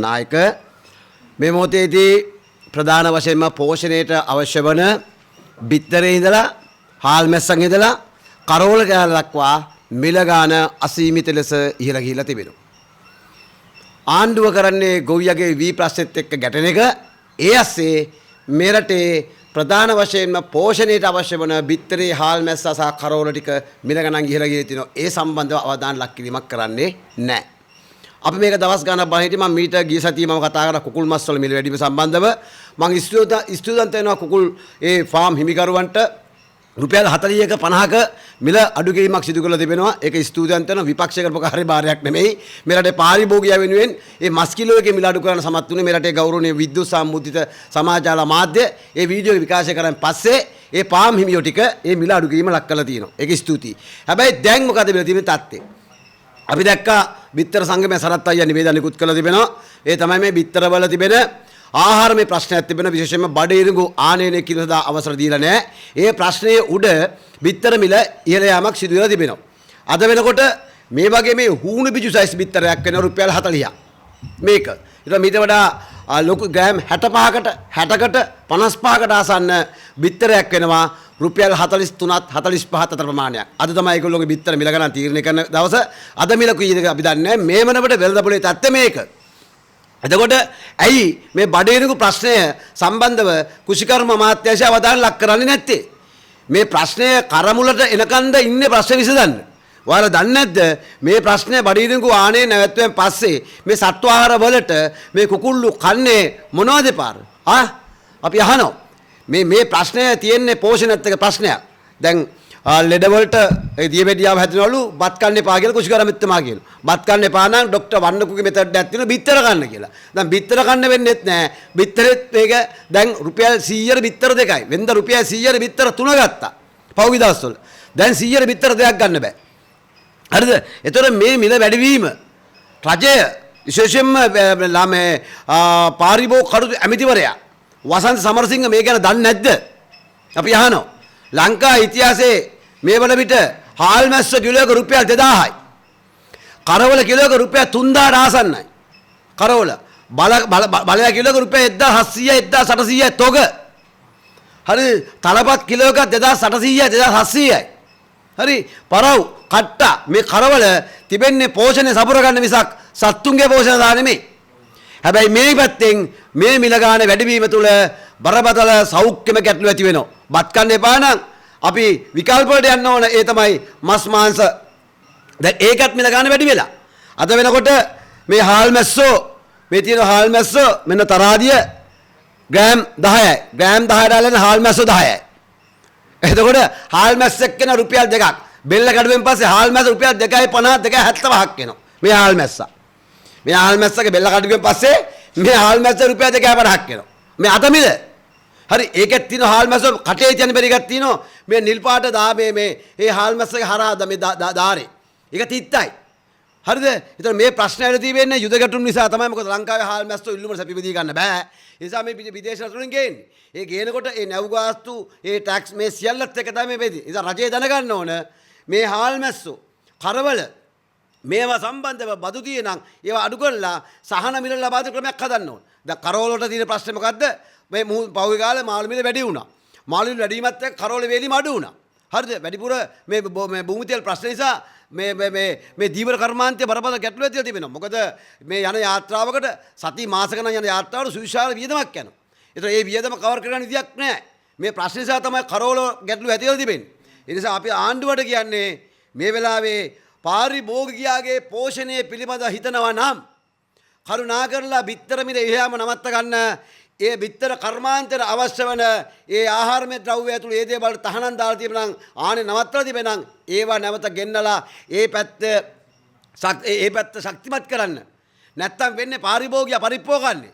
නායක මේ මොහොතේදී ප්‍රධාන වශයෙන්ම පෝෂණයට අවශ්‍ය වන බිත්තරේ ඉඳලා හාල් මැස්සන් ඉඳලා කරෝල කෑල්ල දක්වා මිල ගාන අසීමිත ලෙස ඉහළ ගිහිලා තිබෙනවා. ආණ්ඩුව කරන්නේ ගොවියගේ වී ප්‍රශ්නෙත් එක්ක ගැටෙන එක. ඒ ඇස්සේ මේ රටේ ප්‍රධාන වශයෙන්ම පෝෂණයට අවශ්‍ය වන බිත්තරේ හාල් මැස්ස සහ කරෝල ටික මිල ගණන් ඉහළ ගිහිලා තිනවා. ඒ සම්බන්ධව අවධානය ලක් කිරීමක් කරන්නේ නැහැ. අපි මේක දවස් ගණනක් බලන හිටියේ මම මීට ගිය සතියේ මම කතා කරා කුකුල් මස් වල මිල වැඩි වීම සම්බන්ධව මම ස්තුතිවන්ත වෙනවා කුකුල් ඒ ෆාම් හිමිකරුවන්ට රුපියල් 40ක 50ක මිල අඩු කිරීමක් සිදු කරලා තිබෙනවා. ඒක ස්තුතිවන්ත වෙනවා. විපක්ෂ කරපු කාර්යභාරයක් නෙමෙයි. මේ රටේ පාරිභෝගිකය වෙනුවෙන් මේ මස් කිලෝ එකේ මිල අඩු කරන්න සමත් වුණේ මේ රටේ ගෞරවනීය විද්‍යුත් සම්මුදිත සමාජාල මාධ්‍ය ඒ වීඩියෝ විකාශය කරන් පස්සේ ඒ ෆාම් හිමියෝ ටික ඒ මිල අඩු කිරීම ලක් කරලා තියෙනවා. ඒක ස්තුතියි. හැබැයි දැන් මොකද වෙලා තියෙන්නේ තත්ත්වය? අපි දැක්කා බිත්තර සංගමයේ සරත් අයියා නිවේදන නිකුත් කළා තිබෙනවා. ඒ තමයි මේ බිත්තර වල තිබෙන ආහාර මේ ප්‍රශ්නයක් තිබෙන විශේෂයෙන්ම බඩේරුඟු ආනයනය කිරීමට අවසර දීලා නැහැ. ඒ ප්‍රශ්නයේ උඩ බිත්තර මිල ඉහළ යාමක් සිදු වෙලා තිබෙනවා. අද වෙනකොට මේ වගේ මේ හූණු බිජු සයිස් බිත්තරයක් වෙන රුපියල් 40ක්. මේක. ඊට මීට වඩා ලොකු ග්‍රෑම් 65කට 60කට 55කට ආසන්න බිත්තරයක් වෙනවා. රුපියල් 43ත් 45ත් අතර ප්‍රමාණයක්. අද තමයි ඒගොල්ලෝගේ බිත්තර මිල ගණන් තීරණය කරන දවස. අද මිල කීයද අපි දන්නේ නැහැ. මේ වනකොට වෙළඳපොලේ තත්ත්වය මේක. එතකොට ඇයි මේ බඩේරුඟු ප්‍රශ්නය සම්බන්ධව කුෂිකර්ම අමාත්‍යාංශය අවධානය ලක් කරන්නේ නැත්තේ? මේ ප්‍රශ්නය කරමුලට එනකන්ද ඉන්නේ ප්‍රශ්න විසඳන්න. ඔයාලා දන්නේ නැද්ද මේ ප්‍රශ්නය බඩේරුඟු ආනේ නැවැත්වෙන් පස්සේ මේ සත්ව ආහාර වලට මේ කුකුල්ලු කන්නේ මොනවද පාර? අපි අහනවා. මේ ප්‍රශ්නය තියෙන්නේ පෝෂණයත් එක්ක ප්‍රශ්නයක්. දැන් ලෙඩ වලට ඒ දියවැඩියාව හැදෙනවලු බත් කන්න එපා කියලා කුෂිකර්ම මිත්‍රමා කියනවා. බත් කන්න එපා නම් ડોක්ටර් වන්නකුගේ මෙතඩ් එකක් තියෙනවා බිත්තර කන්න කියලා. දැන් බිත්තර කන්න වෙන්නේත් නැහැ. බිත්තරෙත් මේක දැන් රුපියල් 100ට බිත්තර දෙකයි. වෙනද රුපියල් 100ට බිත්තර තුන ගත්තා. පහුගිය දවස්වල. දැන් 100ට බිත්තර දෙකක් ගන්න බෑ. හරිද? ඒතර මේ මිල වැඩිවීම රජය විශේෂයෙන්ම ළමේ පාරිභෝගික කටයුතු ඇමතිවරයා වසන්ත සමරසිංහ මේ ගැන දන්නේ නැද්ද? අපි අහනවා. ලංකා ඉතිහාසයේ මේ වන විට හාල් මැස්ස කිලෝයක රුපියල් 2000යි. කරවල කිලෝයක රුපියල් 3000ට ආසන්නයි. කරවල බලය කිලෝයක රුපියල් 1700යි 1800යි තොග. හරි තලපත් කිලෝයක 2800යි 2700යි. හරි පරව් කට්ටා මේ කරවල තිබෙන්නේ පෝෂණය සපුර ගන්න මිසක් සත්තුන්ගේ පෝෂණ දා නෙමෙයි. හැබැයි මේ පැත්තෙන් මේ මිල ගාන වැඩිවීම තුළ බරපතල සෞඛ්‍යම ගැටලු ඇති වෙනවා. බත් කන්න එපා නම් අපි විකල්ප වලට යන්න ඕන. ඒ තමයි මස් මාංශ. දැන් ඒකත් මිල ගාන වැඩි වෙලා. අද වෙනකොට මේ හාල් මැස්සෝ මේ තියෙන හාල් මැස්සෝ මෙන්න තරාදිය ග්‍රෑම් 10යි. ග්‍රෑම් 10ට අල්ලන හාල් මැස්සෝ 10යි. එතකොට හාල් මැස්සෙක් වෙන රුපියල් 2ක්. බෙල්ල කඩුවෙන් පස්සේ හාල් මැස්ස රුපියල් 2.50 2.75ක් වෙනවා. මේ හාල් මැස්සා. මේ හාල් මැස්සගේ බෙල්ල කඩුවෙන් පස්සේ මේ හාල් මැස්ස රුපියල් 2.50ක් වෙනවා. මේ අත මිල. හරි ඒකෙත් තියෙන හාල් මැස්ස කටේ තියන බැරි එකක් තියෙනවා. මේ නිල් පාට මේ මේ හාල් මැස්සගේ හරහා මේ දාරේ. ඒක තිත්තයි. හරිද? ඒතර මේ ප්‍රශ්න ඇවිල්ලා තියෙන්නේ යුද ගැටුම් නිසා තමයි. මොකද ලංකාවේ හාල් මැස්සෝ ඉල්ලුමට සැපිපදී ගන්න බෑ. ඒ නිසා මේ විදේශ රටවලින් ගේන්නේ. ඒ ගේනකොට ඒ නැව් ගාස්තු, ඒ ටැක්ස් මේ සියල්ලත් එක තමයි මේ වෙන්නේ. ඒ නිසා රජය දැනගන්න ඕන මේ හාල් මැස්සෝ කරවල මේවා සම්බන්ධව බදු තියෙනම් ඒවා අඩු කරලා සහන මිල ලබා දෙන ක්‍රමයක් හදන්න ඕන. දැන් කරවල වලට තියෙන ප්‍රශ්නේ මොකද්ද? මේ පහුගිය කාලේ මාළු මිල වැඩි වුණා. මාළු මිල වැඩිවීමත් එක්ක කරවල වේලිම අඩු වුණා. හරිද? වැඩිපුර මේ භූමි තෙල් ප්‍රශ්න නිසා මේ දීවර කර්මාන්තයේ බරපතල ගැටලුවක් තියලා තිබෙනවා. මොකද මේ යන යාත්‍රාවකට සති මාස ගණන් යන යාත්‍රාවල සුවිශාල වියදමක් යනවා. ඒතර ඒ වියදම කවර් කරගන්න විදියක් නැහැ. මේ ප්‍රශ්න නිසා තමයි කරවල ගැටලුව ඇතිවෙලා තිබෙන්නේ. ඒ නිසා අපි ආණ්ඩුවට කියන්නේ මේ වෙලාවේ පාරිභෝගිකයාගේ පෝෂණය පිළිබඳ හිතනවා නම් කරුණාකරලා බිත්තර මිල ඉහළම නවත්ත ගන්න. ඒ බිත්තර කර්මාන්තයට අවශ්‍ය වන ඒ ආහාරමය ද්‍රව්‍ය ඇතුළු ඒ දේවල් තහනම් දාලා තිබෙනම් ආනේ නවත්තලා තිබෙනම් ඒවා නැවත ගෙන්නලා ඒ පැත්ත ශක්තිමත් කරන්න. නැත්තම් වෙන්නේ පාරිභෝගිකයා පරිප්පෝ ගන්නේ.